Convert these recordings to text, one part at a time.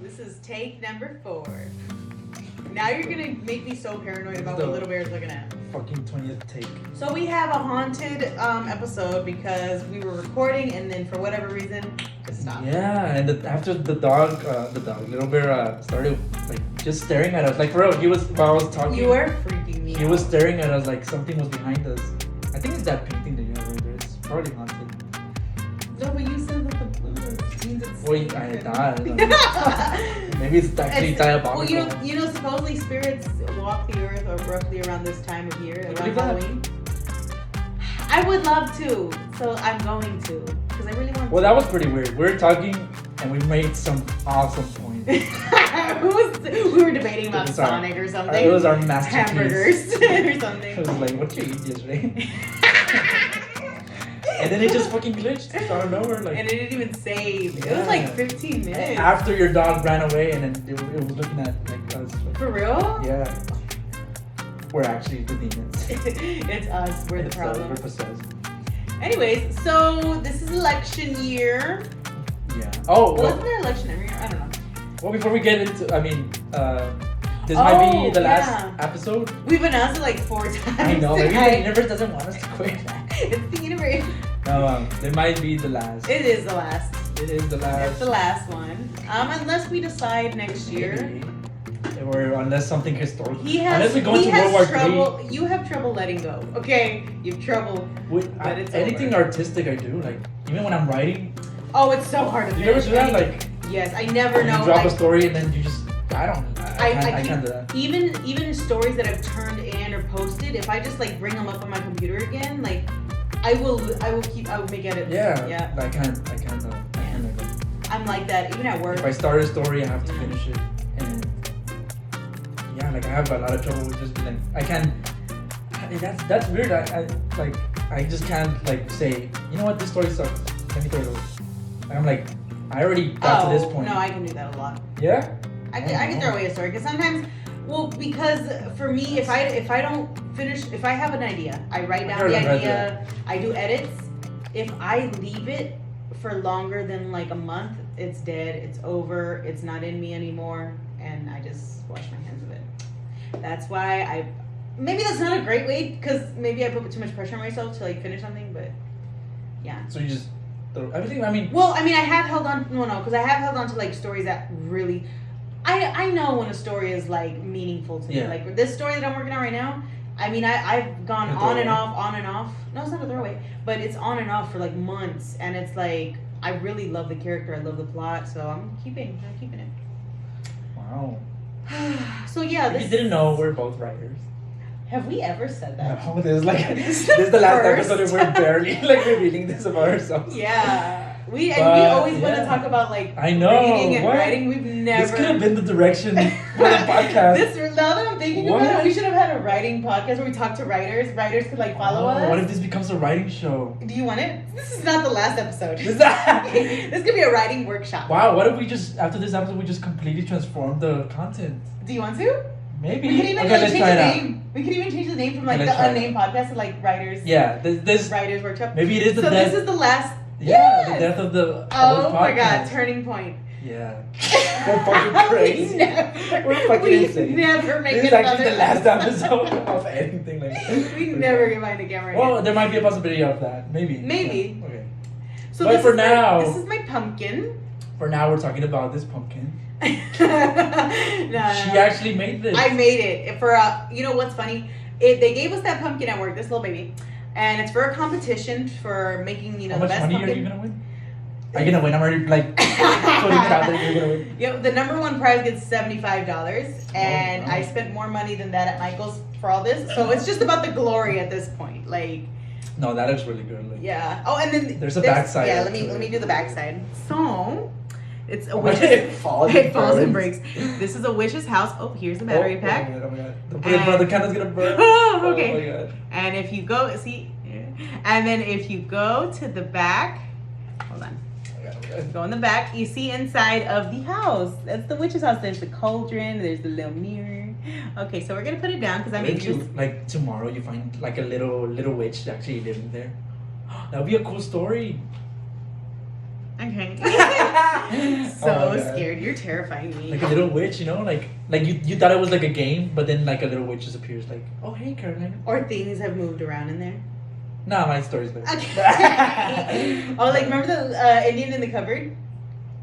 This is take number 4. Now you're gonna make me so paranoid about what Little Bear's looking at. Fucking 20th take. So we have a haunted episode because we were recording and then for whatever reason it stopped. Yeah, and after the dog, Little Bear started like just staring at us. Like for real, he was while I was talking. You were freaking me out. He was staring at us like something was behind us. I think it's that painting that you have right there. It's probably haunted. No, but you said that the blue means it's. Wait, I thought. Maybe it's actually diabolical. Well, you know, supposedly spirits walk the earth or roughly around this time of year, around Halloween. I would love to, so I'm going to, because I really want to. Well, that was pretty weird. We were talking and we made some awesome points. We were debating about Sonic or something. It was our masterpiece. Hamburgers or something. I was like, what you eat yesterday? And then it just fucking glitched out of nowhere. Like, and it didn't even save. It was like 15 minutes. After your dog ran away and then it was looking at like us. Like, for real? Yeah. We're actually the demons. It's us. We're the problem. We're possessed. Anyways, so this is election year. Yeah. Oh, well. Wasn't there election every year? I don't know. Well, before we get into, this might be the last episode. We've announced it like 4 times. I know. Maybe the universe doesn't want us to quit. It's the universe. No, it might be the last. It is the last. It is the last. It's the last one. Unless we decide next year. Or unless something historical. Unless we go into World War III. You have trouble letting go. Okay, you have trouble. But it's anything artistic I do, like even when I'm writing. Oh, it's so hard to do. You ever do that? Like yes, I never know. You drop a story and then you just I can't do that. Even stories that I've turned in or posted, if I just like bring them up on my computer again, like I will make edits. Yeah. I can't. I'm like that even at work. If I start a story, I have to finish it, and yeah, like I have a lot of trouble with just like I can't. That's weird. I just can't like say, you know what, this story sucks. Let me throw it away. I'm like, I already got to this point. No, I can do that a lot. Yeah. I can throw away a story because sometimes, because for me, if I don't finish, if I have an idea, I write down the idea, I do edits. If I leave it for longer than like a month, it's dead, it's over, it's not in me anymore, and I just wash my hands of it. That's why maybe that's not a great way because maybe I put too much pressure on myself to like finish something, but yeah. So you just throw everything. I mean, I have held on. Because I have held on to like stories that really. I know when a story is like meaningful to me. Like this story that I'm working on right now. I mean, I've gone on and off. No, it's not a throwaway, but it's on and off for like months, and it's like I really love the character. I love the plot, so I'm keeping it. Wow. So yeah, if you didn't know, we're both writers. Have we ever said that? No, this is the last episode and we're barely like revealing this about ourselves. Yeah. We always want to talk about like reading and writing. We've never. This could have been the direction for the podcast. Now that I'm thinking about it, we should have had a writing podcast where we talk to writers. Writers could like follow us. What if this becomes a writing show? Do you want it? This is not the last episode. This could be a writing workshop. Wow, what if we just after this episode we just completely transform the content? Do you want to? Maybe. We could even change the name. We could even change the name from like the Unnamed Podcast to like writers. Yeah, this writers workshop. Maybe it is the death. This is the last. Yeah, the death of the. Oh my God! Turning point. Yeah. We're fucking crazy. We're fucking insane. Never make this is actually the last episode of anything like this. We never get behind the camera. Well, there might be a possibility of that. Maybe. Yeah. Okay. So but for now, this is my pumpkin. For now, we're talking about this pumpkin. No. She actually made this. I made it for you know what's funny? They gave us that pumpkin at work. This little baby, and it's for a competition for making the best pumpkin. How much money are you gonna win? Are you gonna win? I'm already like putting it out there. You're gonna win. Yep. The number one prize gets $75, and I spent more money than that at Michael's for all this. So it's just about the glory at this point. Like. No, that looks really good. Like, yeah. Oh, and then there's a backside. Yeah. Let me do the backside. So. It's a witch's. It falls and breaks. This is a witch's house. Oh, here's the battery pack. Oh my god! Don't put it in front of the candle's gonna burn. Oh, okay. Oh my god! And if you go, and then if you go to the back, hold on. Go in the back. You see inside of the house. That's the witch's house. There's the cauldron. There's the little mirror. Okay, so we're gonna put it down because I made this. Like tomorrow, you find like a little witch actually living there. That would be a cool story. Okay. Oh So my God. scared. You're terrifying me. Like a little witch, you know, like you thought it was like a game, but then like a little witch just appears, like, oh hey, Caroline. Or things have moved around in there. Nah, my story's better. Okay. Oh, like remember the Indian in the cupboard?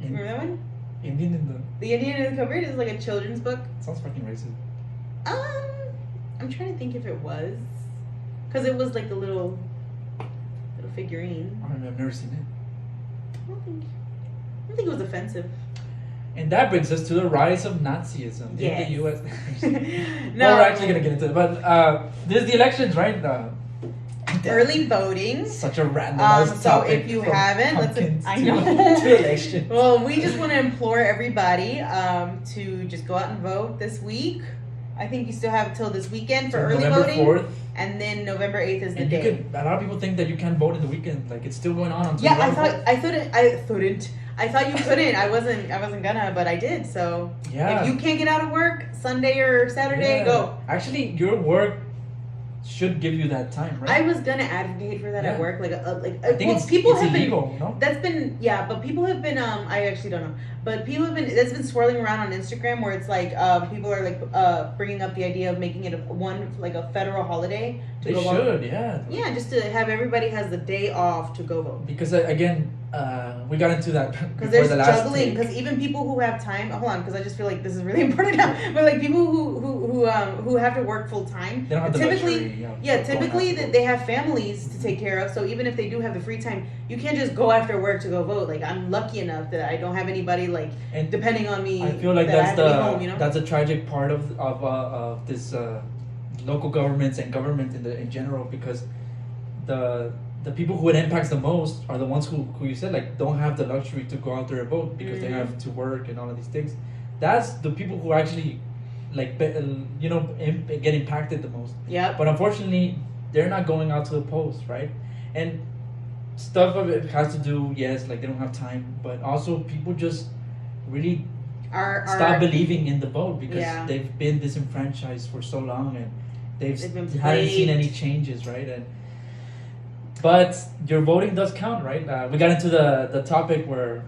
Remember that one? Indian in The Indian in the Cupboard is like a children's book. sounds fucking racist. I'm trying to think if it was, because it was like the little figurine. I don't know, I've never seen it. I don't think it was offensive. And that brings us to the rise of Nazism Yes. in the U.S. No, Well, we're actually gonna get into it, but there's the elections, right? Early voting. Such a randomized So topic. if you from haven't, pumpkins I to- know. to elections. Well, we just want to implore everybody to just go out and vote this week. I think you still have till this weekend for So early November voting, 4th, and then November 8th is the and day. a lot of people think that you can't vote in the weekend. Like it's still going on until Yeah, November 4th. I thought you couldn't. I wasn't gonna, but I did. So Yeah. if you can't get out of work Sunday or Saturday, Yeah. go. Actually, your work should give you that time, right? I was gonna advocate for that Yeah. at work, I think well, it's people have illegal, been. no? That's been but people have been I actually don't know, but people have been that's been swirling around on Instagram where it's like people are like bringing up the idea of making it a federal holiday to They go should, vote. yeah. Yeah, just to have everybody has the day off to go vote. Because again, we got into that Because before there's the last juggling. take. Because even people who have time, hold on, because I just feel like this is really important now. But like people who have to work full time, They don't have the typically, luxury, of yeah, going typically out to that vote. they have families to take care of. So even if they do have the free time, you can't just go after work to go vote. Like I'm lucky enough that I don't have anybody like And depending on me. I feel like that I that's have to be home, you know? that's a tragic part of this local governments and government in general, because the people who it impacts the most are the ones who you said like don't have the luxury to go out there and vote because they Mhm. have to work and all of these things. That's the people who actually like get impacted the most. Yep. But unfortunately, they're not going out to the polls, right? And stuff of it has to do, yes, like they don't have time, but also people just really stop believing in the vote because Yeah. they've been disenfranchised for so long and They've been haven't seen plagued. any changes, right? But your voting does count, right? We got into the topic where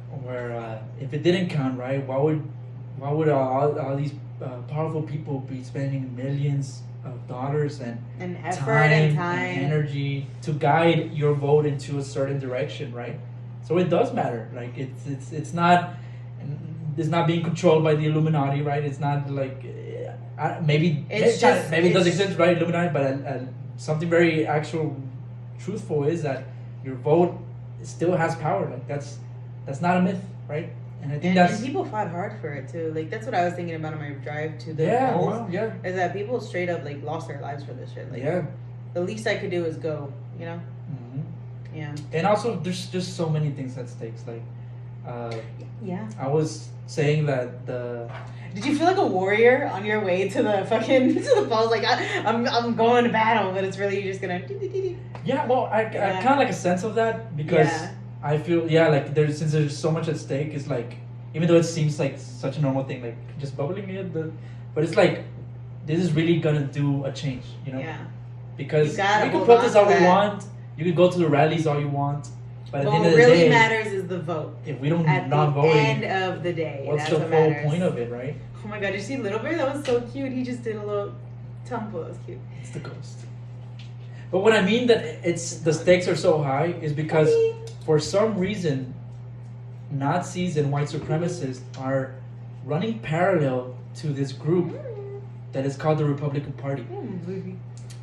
if it didn't count, right, why would all these powerful people be spending millions of dollars and effort and time. and energy to guide your vote into a certain direction, right? So it does matter. Like it's not being controlled by the Illuminati, right? It's not like maybe it does exist, right? Illuminati, but something very actual, truthful is that your vote still has power. Like that's not a myth, right? And I think and people fought hard for it too. Like that's what I was thinking about on my drive to the polls. Well, yeah, Is that people straight up like lost their lives for this shit. Like yeah. the least I could do is go, you know? Hmm. Yeah. And also, there's just so many things at stakes. Like, Yeah. I was saying that Did you feel like a warrior on your way to the fucking to the polls? Like I'm going to battle, but it's really you're just gonna. yeah, well, I kind of like a sense of that because Yeah. I feel like since there's so much at stake, it's like even though it seems like such a normal thing, like just bubbling it, but it's like this is really gonna do a change, you know? Yeah. Because You gotta we can hold protest on all to we that. want, you can go to the rallies all you want, but at the But end what of the really day, matters is the vote. if we don't At not the voting, end of the day, what's that's the what whole matters. point of it, right? Oh my god, did you see Little Bear? That was so cute. He just did a little tumble. That was cute. It's the ghost. But what I mean that the stakes are so high is because for some reason Nazis and white supremacists are running parallel to this group that is called the Republican Party.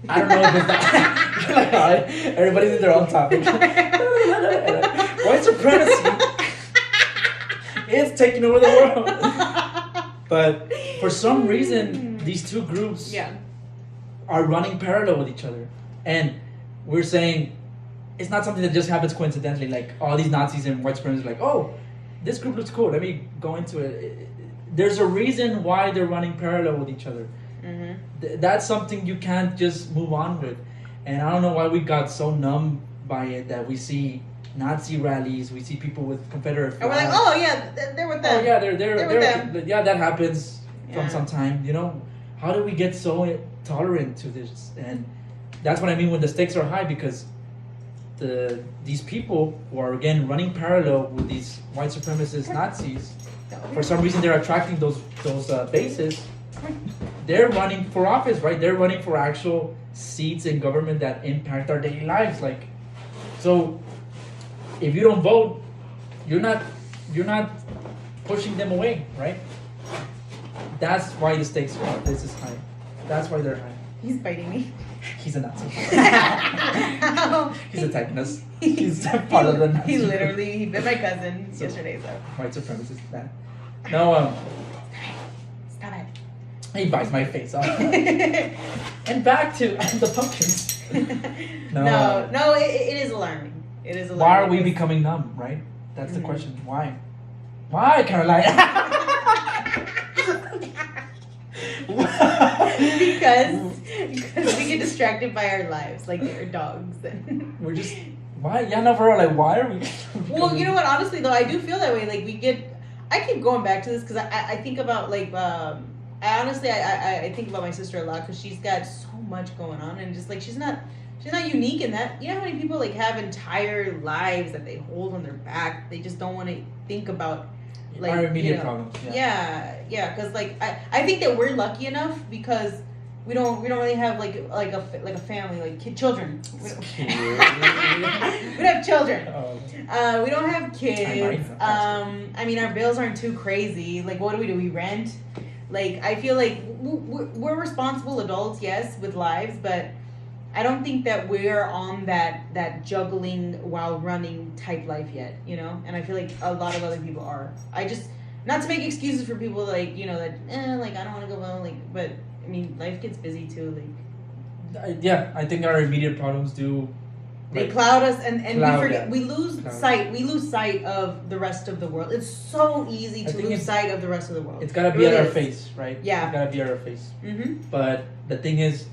I don't know if it's that. Like, all right, everybody's in their own topic. White supremacy is taking over the world. But for some reason, these two groups are running parallel with each other. And we're saying it's not something that just happens coincidentally. Like all these Nazis and white supremacists are like, oh, this group looks cool. Let me go into it. There's a reason why they're running parallel with each other. Mm-hmm. That's something you can't just move on with. And I don't know why we got so numb by it that we see Nazi rallies, we see people with Confederate flags. And we're like, oh yeah, they're with them. Oh yeah, they're with them. yeah, that happens from Yeah. some time. You know, how do we get so tolerant to this? And that's what I mean when the stakes are high, because these people who are again running parallel with these white supremacist Nazis, for some reason they're attracting those bases. They're running for office, right? They're running for actual seats in government that impact our daily lives. Like, so if you don't vote, you're not pushing them away, right? That's why the stakes are this is high. That's why they're high. He's biting me. He's a Nazi. He's attacking us. He's part of the Nazi. He bit my cousin yesterday, so. White supremacist man. No, Stop it. he bites my face off. And back to the pumpkins. No, it is alarming. It is alarming. Why are we becoming numb, right? That's the question. Why? Why, Caroline? because we get distracted by our lives, like they're dogs. And We're just, why? Yeah, no, for real, like, why are we? well, you know what? Honestly, though, I do feel that way. Like, I keep going back to this because I think about, like, I think about my sister a lot because she's got so much going on and just, like, she's not unique in that. You know how many people, like, have entire lives that they hold on their back? They just don't want to think about, like, our immediate problems. Yeah, because like I think that we're lucky enough because we don't really have like a family, like children. We don't have children. Oh. We don't have kids. I mean, our bills aren't too crazy. Like, what do? We rent. Like, I feel like we're responsible adults, yes, with lives, but I don't think that we're on that juggling while running type life yet, you know? And I feel like a lot of other people are. I just, not to make excuses for people, like, you know, that, like, I don't want to go home, like, but, I mean, life gets busy too, like. Yeah, I think our immediate problems do. They cloud us, and cloud, we forget, yeah. we lose sight of the rest of the world. It's so easy to lose sight of the rest of the world. It's gotta be at our face, right? Yeah. It's gotta be at our face. Mm-hmm. But the thing is,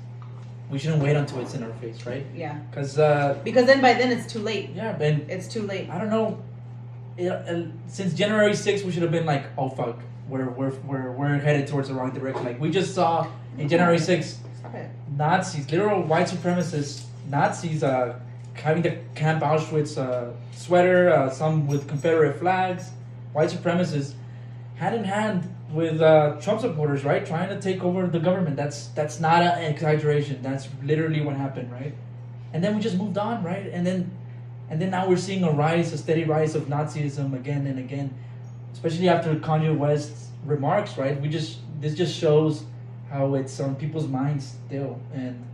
we shouldn't wait until it's in our face, right? Yeah. Because then by then it's too late. Yeah, and it's too late. I don't know. Since January 6th, we should have been like, oh fuck, we're headed towards the wrong direction. Like, we just saw in January 6th, Nazis, literal white supremacists, Nazis, having the Camp Auschwitz sweater, some with Confederate flags, white supremacists, hand in hand with Trump supporters, right, trying to take over the government. That's not an exaggeration. That's literally what happened, right? And then we just moved on, right? And then now we're seeing a steady rise of Nazism again and again, especially after Kanye West's remarks, right? This just shows how it's on people's minds still, and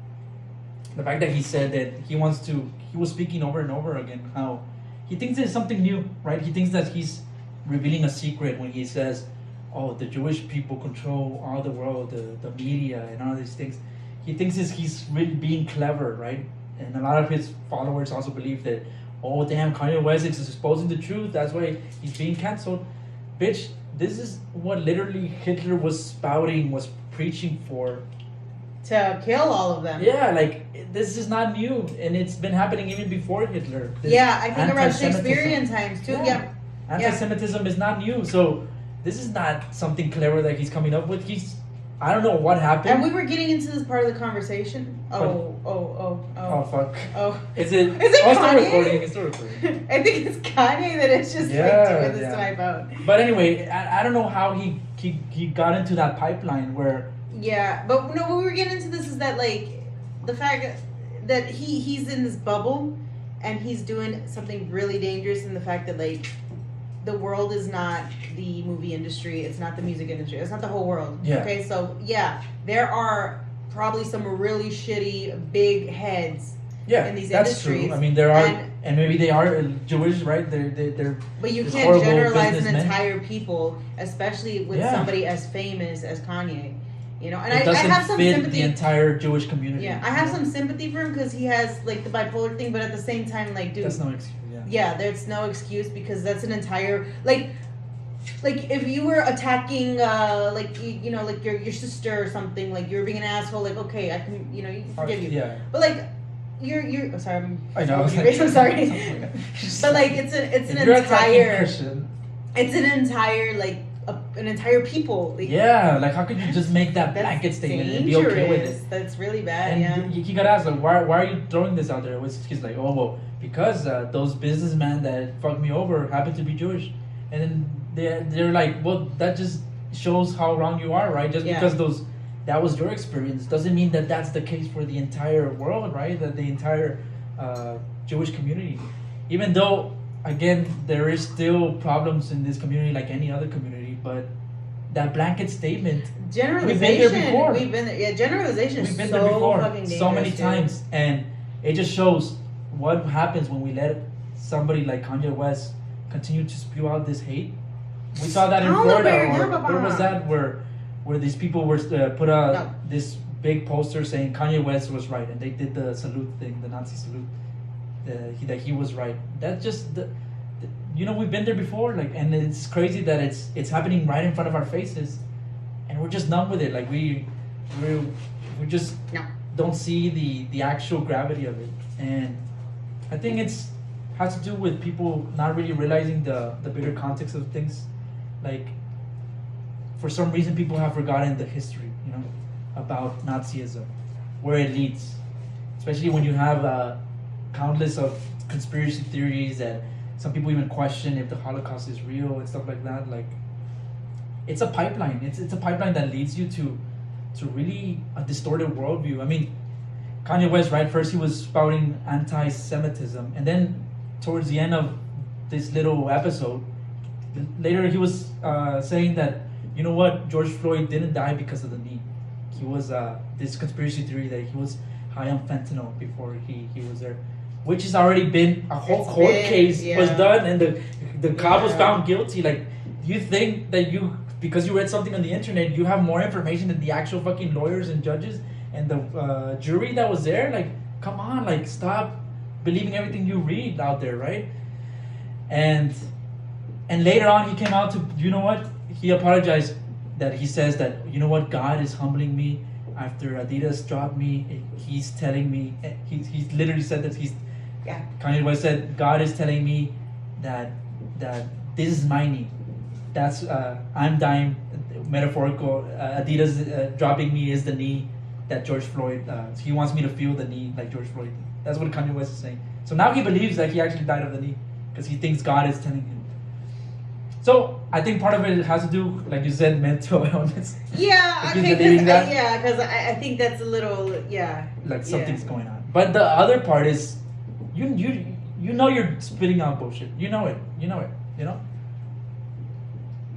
the fact that he said that he was speaking over and over again how he thinks it's something new, right? He thinks that he's revealing a secret when he says, oh, the Jewish people control all the world, the media and all these things. He thinks he's really being clever, right? And a lot of his followers also believe that, oh damn, Kanye West is exposing the truth, that's why he's being canceled. Bitch, this is what literally Hitler was preaching for. To kill all of them. Yeah, like, this is not new, and it's been happening even before Hitler. I think around Shakespearean times too. Yeah. Anti-Semitism is not new, so this is not something clever that he's coming up with. I don't know what happened. And we were getting into this part of the conversation. Oh, fuck. Oh. Is it Kanye? It's still recording. I think it's Kanye that is just like doing this to my phone. But anyway, I don't know how he got into that pipeline where. Yeah, but no, what we were getting into this is that, like, the fact that he's in this bubble and he's doing something really dangerous in the fact that, like, the world is not the movie industry, it's not the music industry, it's not the whole world. Yeah. Okay, so yeah, there are probably some really shitty big heads in these industries. True. I mean, there are, and maybe they are Jewish, right? They're but you can't generalize an entire people, especially with somebody as famous as Kanye. You know, and I have some sympathy. The entire Jewish community. Yeah, I have some sympathy for him because he has, like, the bipolar thing, but at the same time, like, dude, that's no excuse. Yeah, there's no excuse because that's an entire, like if you were attacking like, you know, like your sister or something, like you're being an asshole, like, okay, I can, you know, you can forgive you. Yeah. But like you're sorry, I know. I'm sorry. But like it's an entire like an entire people. Like, like how could you just make that blanket statement and be okay with it? That's really bad. And you gotta ask, like, why are you throwing this out there? He's like, oh well, because those businessmen that fucked me over happen to be Jewish, and then they're like, well, that just shows how wrong you are, right? Just because that was your experience doesn't mean that that's the case for the entire world, right? That the entire Jewish community, even though again there is still problems in this community like any other community, but that blanket statement, generalization, we've been there before. Generalization we've been is there before fucking dangerous, so many dude. times, and it just shows what happens when we let somebody like Kanye West continue to spew out this hate. We saw that in Florida. Where was that? Where these people were put this big poster saying Kanye West was right, and they did the salute thing, the Nazi salute, that he was right. That's just we've been there before, like, and it's crazy that it's happening right in front of our faces, and we're just numb with it. Like we just don't see the actual gravity of it, and I think has to do with people not really realizing the bigger context of things. Like, for some reason, people have forgotten the history, about Nazism, where it leads. Especially when you have countless of conspiracy theories that some people even question if the Holocaust is real and stuff like that. Like, it's a pipeline. It's a pipeline that leads you to really a distorted worldview. I mean, Kanye West, right? First he was spouting anti-Semitism, and then towards the end of this little episode, later he was saying that, you know what, George Floyd didn't die because of the knee. He was this conspiracy theory that he was high on fentanyl before he was there, which has already been a whole court case was done, and the cop was found guilty. Like, do you think that because you read something on the internet, you have more information than the actual fucking lawyers and judges and the jury that was there? Like, come on, like, stop believing everything you read out there, right? And later on he came out to, you know what, he apologized, that he says that, you know what, God is humbling me after Adidas dropped me. He's telling me, he literally said that Kanye West said, God is telling me that this is my knee. That's I'm dying, metaphorical. Adidas dropping me is the knee that George Floyd. He wants me to feel the knee like George Floyd. That's what Kanye West is saying. So now he believes that he actually died of the knee because he thinks God is telling him. So I think part of it has to do, like you said, mental illness. Yeah, because I think that's a little like something's going on. But the other part is, you know you're spitting out bullshit. You know it.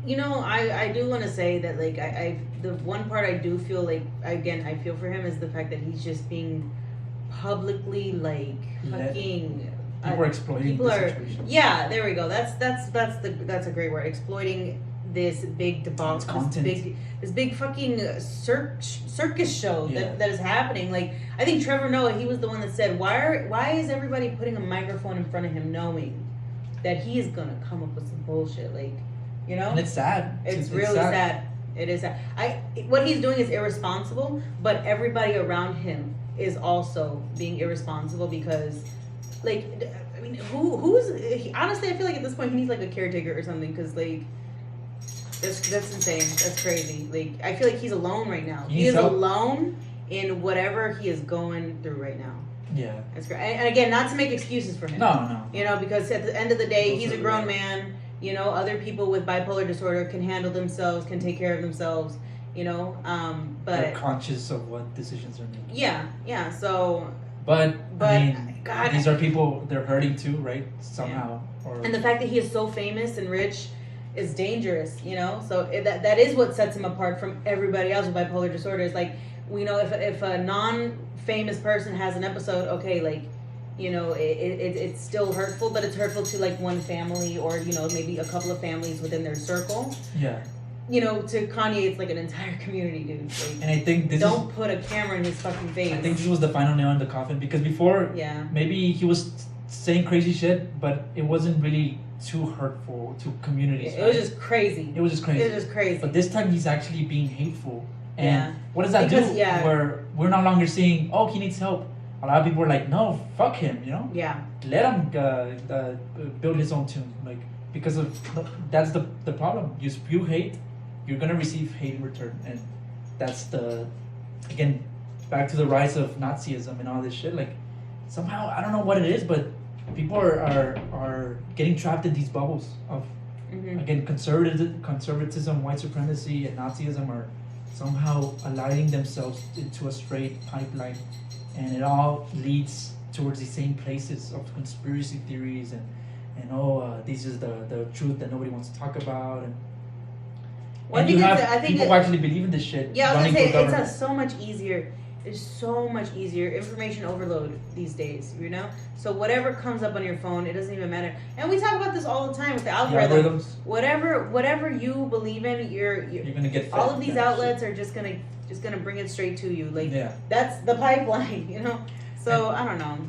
I do want to say that, like, the one part I do feel like, again, I feel for him is the fact that he's just being publicly, like, fucking. People are exploiting the situation. Yeah, there we go. That's a great word. Exploiting this big debacle, this big fucking circus show that is happening. Like, I think Trevor Noah, he was the one that said, why is everybody putting a microphone in front of him knowing that he is gonna come up with some bullshit? Like, and it's sad. It's really sad. It is sad. What he's doing is irresponsible, but everybody around him is also being irresponsible because, like, I mean, who's honestly, I feel like at this point he needs like a caretaker or something, because, like, that's insane. That's crazy. Like, I feel like he's alone right now. He is alone in whatever he is going through right now. Yeah, that's great. And again, not to make excuses for him. No. Because at the end of the day, he's a grown man. Other people with bipolar disorder can handle themselves, can take care of themselves. But they're conscious of what decisions they're making. Yeah. So. But I mean, God, these are people, they're hurting too, right? Somehow. And the fact that he is so famous and rich is dangerous, So that is what sets him apart from everybody else with bipolar disorder. It's like, if a non-famous person has an episode, okay, like, it's still hurtful, but it's hurtful to, like, one family or, maybe a couple of families within their circle. Yeah. To Kanye, it's like an entire community, dude. Like, and I think don't put a camera in his fucking face. I think this was the final nail in the coffin, because before, maybe he was saying crazy shit, but it wasn't really too hurtful to communities. It was just crazy. But this time he's actually being hateful. And what does that do? Where we're no longer saying, oh, he needs help. A lot of people are like, no, fuck him, Yeah. Let him build his own tomb. Like, because of that's the problem. You spew hate, you're gonna receive hate in return, and that's again back to the rise of Nazism and all this shit. Like, somehow, I don't know what it is, but people are getting trapped in these bubbles of again conservatism, white supremacy, and Nazism are somehow aligning themselves into a straight pipeline, and it all leads towards the same places of conspiracy theories and this is the truth that nobody wants to talk about and. Well, And I think people who actually believe in this shit. Yeah, I was gonna say it's so much easier. It's so much easier. Information overload these days, you know. So whatever comes up on your phone, it doesn't even matter. And we talk about this all the time with the algorithms. Whatever you believe in, you're gonna get fed. All of these outlets are just gonna bring it straight to you. Like that's the pipeline, you know. So I don't know.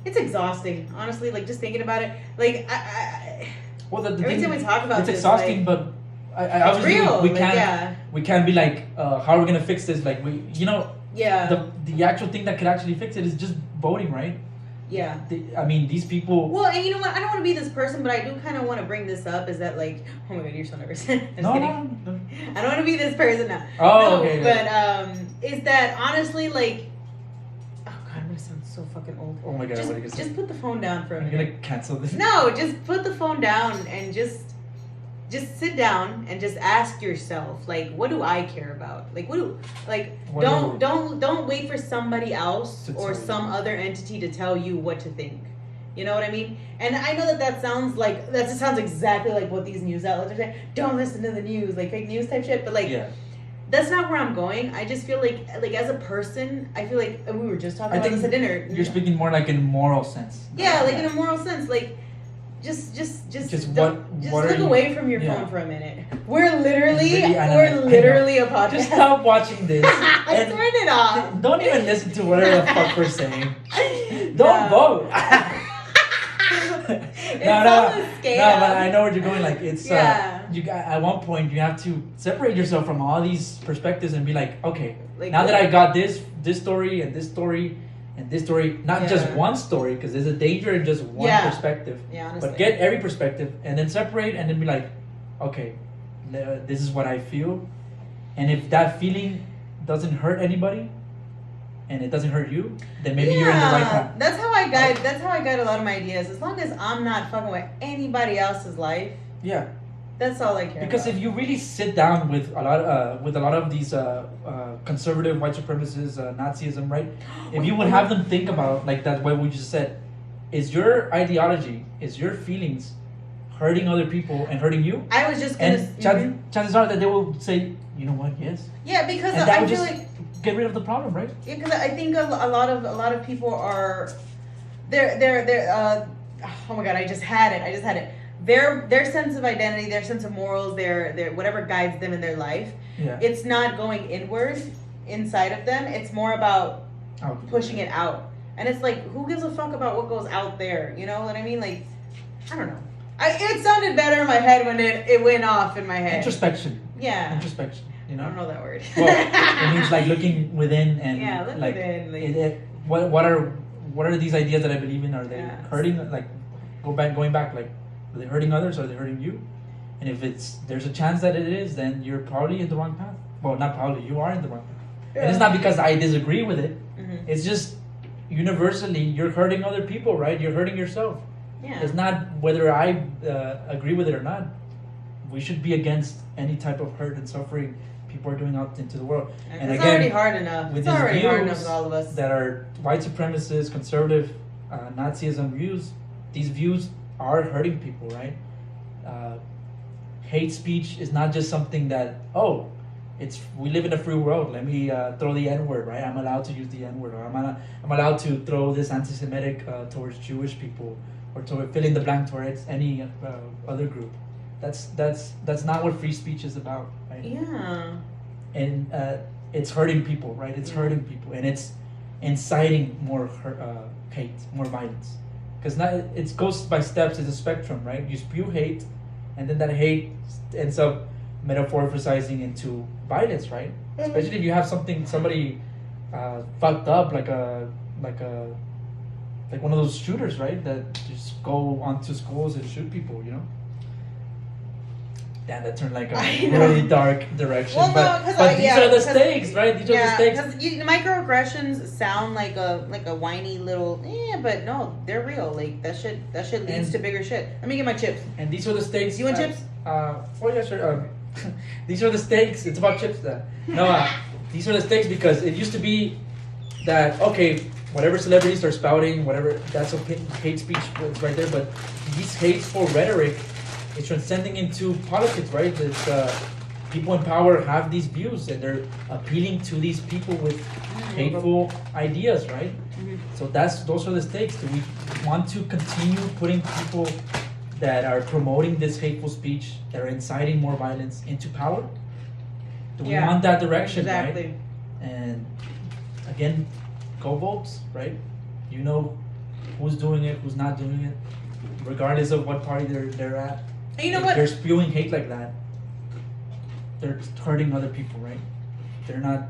It's exhausting, honestly. Like just thinking about it. Like every time we talk about it's this, exhausting, but. It's real. We can't be like, how are we gonna fix this? Like the actual thing that could actually fix it is just voting, right? Yeah. These people. Well, and you know what? I don't want to be this person, but I do kind of want to bring this up. Is that like, oh my god, you're so nervous. No. I don't want to be this person now. Oh, okay. But is that honestly like? Oh god, I'm gonna sound so fucking old. Oh my god, what are you gonna say? Just put the phone down for a minute. You're gonna cancel this? No, just put the phone down and just sit down and just ask yourself, like, what do I care about? Like, don't wait for somebody else or some other entity to tell you what to think. You know what I mean? And I know that sounds exactly like what these news outlets are saying. Don't listen to the news, like fake news type shit. But like, that's not where I'm going. I just feel like as a person, I feel like, and we were just talking about this at dinner. You're speaking more like in a moral sense. Yeah, like in a moral sense, like. Just look away from your phone for a minute. We're literally a podcast. Just stop watching this. Turn it off. Don't even listen to whatever the fuck we're saying. Don't vote. No, but I know where you're going. Like it's at one point you have to separate yourself from all these perspectives and be like, okay, now that I got this story and this story. And this story, not just one story, because there's a danger in just one perspective. Yeah, honestly. But get every perspective and then separate and then be like, okay, this is what I feel. And if that feeling doesn't hurt anybody and it doesn't hurt you, then maybe you're in the right path. That's how I guide a lot of my ideas. As long as I'm not fucking with anybody else's life. Yeah. That's all I care because about. If you really sit down with a lot of these conservative white supremacists, Nazism, right? If you would have them think about like that, what we just said, is your ideology, is your feelings hurting other people and hurting you? I was just gonna. And chances are that they will say, you know what, yes. Yeah, because and that I feel like get rid of the problem, right? Yeah, because I think a lot of people are, they're. Oh my god, I just had it. Their sense of identity, their sense of morals, their whatever guides them in their life, it's not going inward inside of them. It's more about pushing it out. And it's like, who gives a fuck about what goes out there? You know what I mean? Like, I don't know. It sounded better in my head when it went off in my head. Introspection. Yeah. Introspection. You know? I don't know that word. Well, it means like looking within and look like, within. Like what are these ideas that I believe in? Are they hurting? Like going back like. Are they hurting others or are they hurting you? And if there's a chance that it is, then you're probably in the wrong path. Well, not probably, you are in the wrong path. Yeah. And it's not because I disagree with it. Mm-hmm. It's just universally you're hurting other people, right? You're hurting yourself. Yeah. It's not whether I agree with it or not. We should be against any type of hurt and suffering people are doing out into the world. And it's again, already hard enough. With it's already hard enough with all of us. That are white supremacists, conservative, Nazism views, these views are hurting people, right? Hate speech is not just something that we live in a free world. Let me throw the N-word, right? I'm allowed to use the N-word, or I'm allowed to throw this anti-Semitic towards Jewish people, or to fill in the blank towards any other group. That's not what free speech is about, right? Yeah. And it's hurting people, right? It's hurting people, and it's inciting more hate, more violence. Because it goes by steps. It's a spectrum, right? You spew hate, and then that hate ends up metamorphosizing into violence, right? Mm-hmm. Especially if you have somebody fucked up, like one of those shooters, right? That just go onto schools and shoot people, you know. Damn, that turned like a really dark direction. Well, but these are the stakes, right? These are the stakes. Because microaggressions sound like a whiny little, but no, they're real. Like that shit leads to bigger shit. Let me get my chips. And these are the stakes. You want chips? Oh yeah, sure. These are the stakes. It's about chips. No, these are the stakes because it used to be that okay, whatever celebrities are spouting, whatever that's hate speech, it's right there. But these hateful rhetoric. It's transcending into politics, right? It's, people in power have these views and they're appealing to these people with hateful ideas, right? Mm-hmm. So those are the stakes. Do we want to continue putting people that are promoting this hateful speech, that are inciting more violence into power? Do we want that direction, exactly. Right? And again, go votes, right? You know who's doing it, who's not doing it, regardless of what party they're at. You know what? They're spewing hate like that. They're hurting other people, right? They're not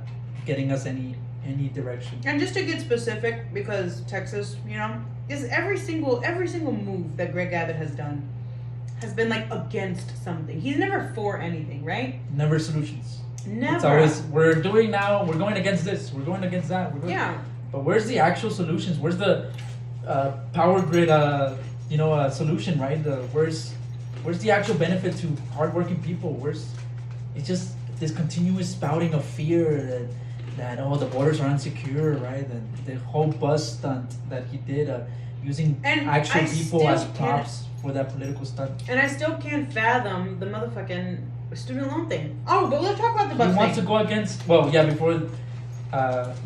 getting us any direction. And just to get specific, because Texas, is every single move that Greg Abbott has done has been like against something. He's never for anything, right? Never solutions. Never. It's always we're going against this, we're going against that. Yeah. But where's the actual solutions? Where's the power grid? Solution, right? Where's the actual benefit to hardworking people? It's just this continuous spouting of fear that the borders are insecure, right? And the whole bus stunt that he did, using actual people as props for that political stunt. And I still can't fathom the motherfucking student loan thing. Oh, but let's talk about the bus thing. He wants to go against. Well, yeah, before.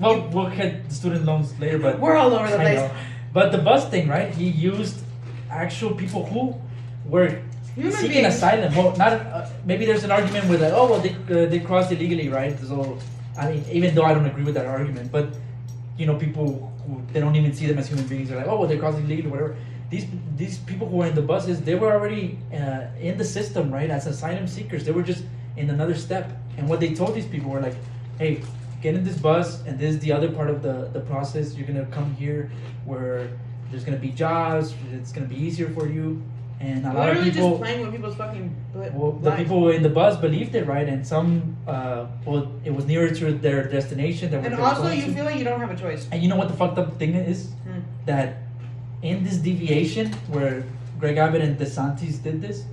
We'll hit the student loans later, but we're all over the place. Know. But the bus thing, right? He used actual people who were seeking asylum. Well, not maybe there's an argument with that. They crossed illegally, right? So, I mean, even though I don't agree with that argument, but people who they don't even see them as human beings. They're like, they crossed illegally, or whatever. These people who were in the buses, they were already in the system, right? As asylum seekers, they were just in another step. And what they told these people were like, hey, get in this bus, and this is the other part of the process. You're gonna come here where there's gonna be jobs. It's gonna be easier for you. And a lot of people just playing with people's fucking the people in the bus believed it, right? And some, it was nearer to their destination. And also, you feel like you don't have a choice. And you know what the fucked up thing is? That in this deviation where Greg Abbott and DeSantis did this,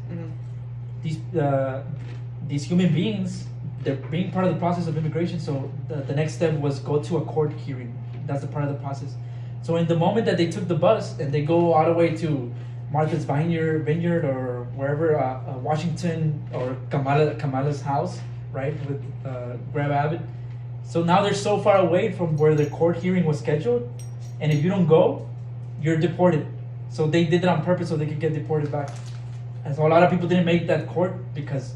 these human beings, they're being part of the process of immigration. So the next step was go to a court hearing. That's the part of the process. So in the moment that they took the bus and they go all the way to Martha's Vineyard or wherever, Washington or Kamala's house, right, with Greg Abbott. So now they're so far away from where the court hearing was scheduled, and if you don't go, you're deported. So they did it on purpose so they could get deported back. And so a lot of people didn't make that court because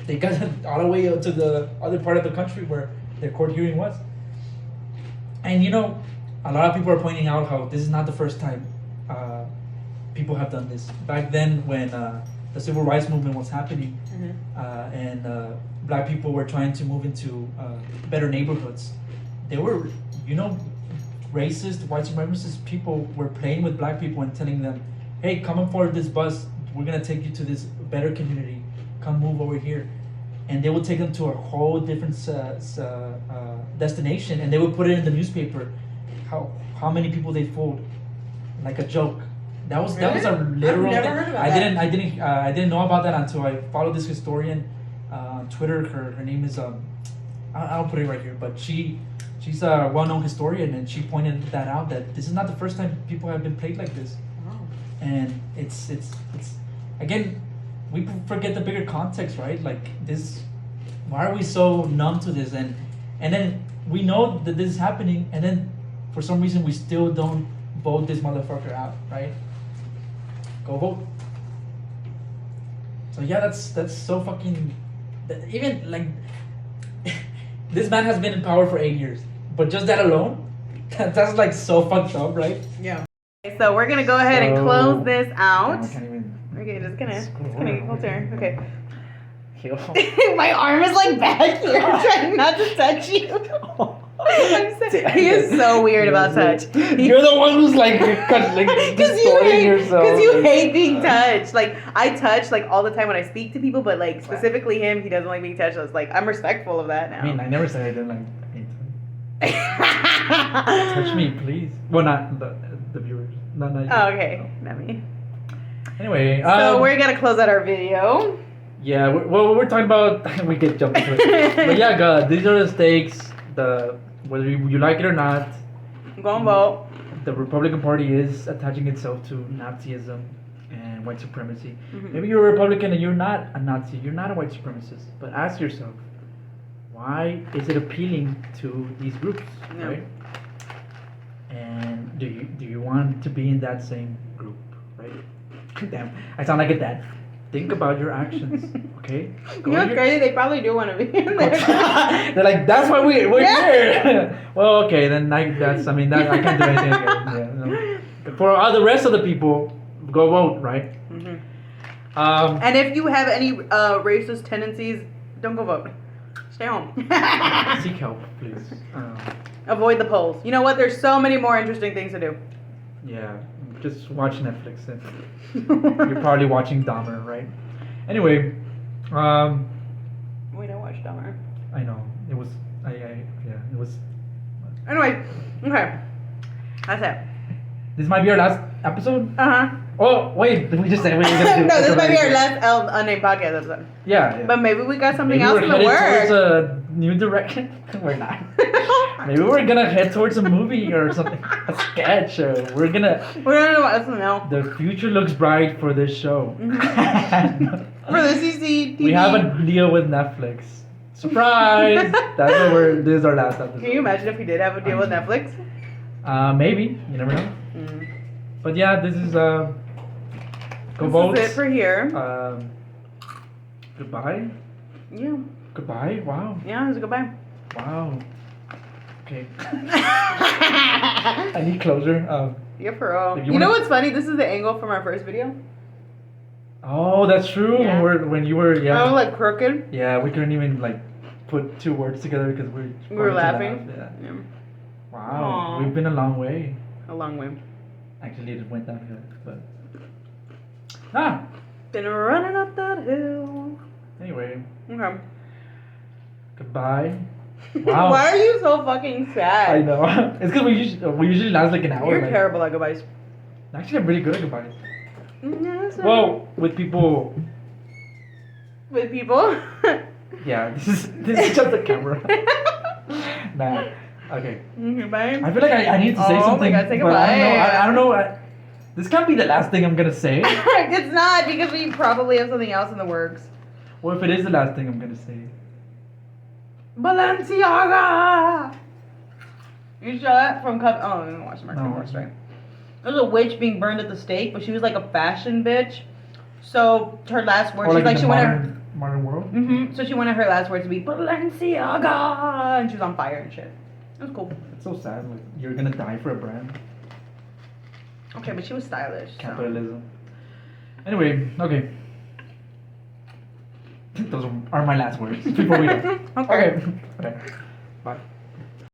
they got all the way to the other part of the country where their court hearing was. And a lot of people are pointing out how this is not the first time people have done this. Back then, when the civil rights movement was happening, and black people were trying to move into better neighborhoods, they were, racist, white supremacist people were playing with black people and telling them, hey, come on board this bus, we're gonna take you to this better community, come move over here. And they would take them to a whole different destination, and they would put it in the newspaper how many people they fooled, like a joke. That was a literal. I've never heard about that. I didn't know about that until I followed this historian on Twitter. Her name is I'll put it right here, but she's a well-known historian, and she pointed that out, that this is not the first time people have been played like this. Oh. And it's again, we forget the bigger context, right? Like this, why are we so numb to this? And then we know that this is happening, and then for some reason we still don't vote this motherfucker out, right? Go vote. So yeah, that's so fucking. Even like, this man has been in power for 8 years, but just that alone, that's like so fucked up, right? Yeah. So we're gonna go ahead and close this out. I can't even. Okay, just gonna hold turn. Okay. My arm is like back here, trying not to touch you. He is so weird about touch. You're the one who's like distorting yourself. Because you hate being touched. Like I touch like all the time when I speak to people, but like specifically him, he doesn't like being touched. I was like, I'm respectful of that now. I mean, I never said I didn't like touch me, please. Well, not the viewers. Not you. Oh, okay, not me. Anyway, so we're gonna close out our video. Yeah, we're talking about we get jumped into it. But yeah, God, these are the stakes. Whether you like it or not, go and vote. The Republican Party is attaching itself to Nazism and white supremacy. Mm-hmm. Maybe you're a Republican and you're not a Nazi. You're not a white supremacist. But ask yourself, why is it appealing to these groups, right? And do you want to be in that same group, right? Damn, I sound like a dad. Think about your actions, okay? You know what's crazy? They probably do want to be in there. They're like, that's why we're here. Well, okay, then I can't do anything again. Yeah, no. For all the rest of the people, go vote, right? Mm-hmm. And if you have any racist tendencies, don't go vote. Stay home. Seek help, please. Avoid the polls. You know what? There's so many more interesting things to do. Yeah, just watch Netflix. And you're probably watching Dahmer, right? Anyway, we don't watch Dahmer. I know it was. It was. Anyway, okay, that's it. This might be our last episode. Oh wait, did we just say we were gonna do? No, this might be our last Unnamed Podcast episode. Yeah. But maybe we got something else in the works. Towards a new direction. We're not. Maybe we're gonna head towards a movie or something, a sketch. Or we're gonna watch something else. The future looks bright for this show. Mm-hmm. For the CCTV. We have a deal with Netflix. Surprise! That's what this is our last episode. Can you imagine if we did have a deal with Netflix? Maybe. You never know. Mm. But yeah, this is go vote. This is it for here. Goodbye. Yeah. Goodbye. Wow. Yeah, it was a goodbye. Wow. Okay. I need closure. Yeah, for real. You know what's funny? This is the angle from our first video. Oh, that's true. Yeah. When you were I was like crooked. Yeah, we couldn't even like put two words together because we were laughing. Yeah. Aww. Wow, we've been a long way. A long way. Actually, it went downhill, but been running up that hill. Anyway. Okay. Goodbye. Wow. Why are you so fucking sad? I know. It's because we usually last like an hour. You're terrible at goodbyes. Actually, I'm really good at goodbyes. Mm-hmm. Well, with people. With people? Yeah, this is just the camera. Nah. Okay. Goodbye. I feel like I need to say something. Oh my God, say but goodbye. I don't know. This can't be the last thing I'm gonna say. It's not, because we probably have something else in the works. Well, if it is the last thing I'm gonna say. Balenciaga! You saw that from I didn't watch the marketing course, right? There was a witch being burned at the stake, but she was like a fashion bitch. So her last words, she wanted modern world. Mm-hmm. So she wanted her last words to be Balenciaga, and she was on fire and shit. It was cool. It's so sad. Like you're gonna die for a brand. Okay, but she was stylish. Capitalism. So. Anyway, okay. Those are my last words before we go. Okay. Okay. Bye.